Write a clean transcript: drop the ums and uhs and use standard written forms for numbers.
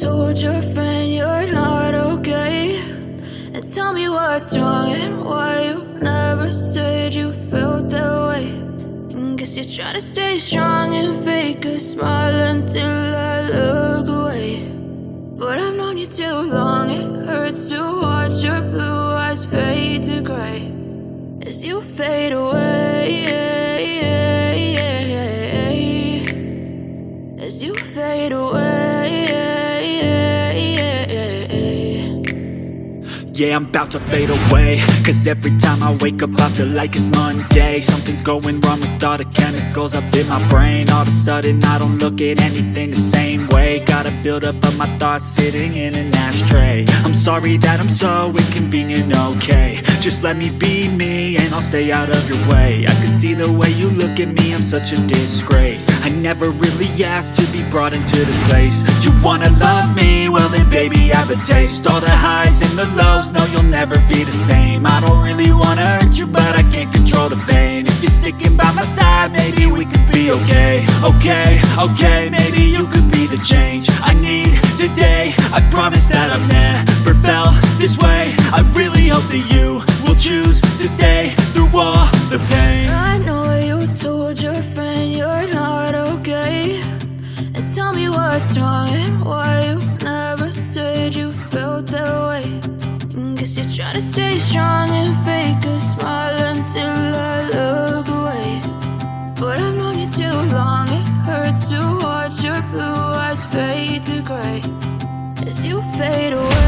told your friend you're not okay, and tell me what's wrong and why you never said you felt that way. And guess you're trying to stay strong and fake a smile until I look away. But I've known you too long, it hurts to watch your blue eyes fade to gray as you fade away, as you fade away. Yeah, I'm about to fade away, cause every time I wake up I feel like it's Monday. Something's going wrong with all the chemicals up in my brain. All of a sudden I don't look at anything the same way. Gotta build up of my thoughts sitting in an ashtray. I'm sorry that I'm so inconvenient, okay. Just let me be me and I'll stay out of your way. I can see the way you look at me, I'm such a disgrace. I never really asked to be brought into this place. You wanna love me? Well then baby I have a taste. All the highs and the lows, no you'll never be the same. I don't really wanna hurt you but I can't control the pain. If you're sticking by my side maybe we could be okay. Okay, maybe you could be the change I need today. I promise that I've never felt this way. I really hope that you will choose to stay through all the pain. I know you told your friend you're not okay, and tell me what's wrong and why you never said you felt that way. And guess you're trying to stay strong and fake a smile until I look away. But I've known you too long, it hurts to watch your blue eyes fade to gray as you fade away.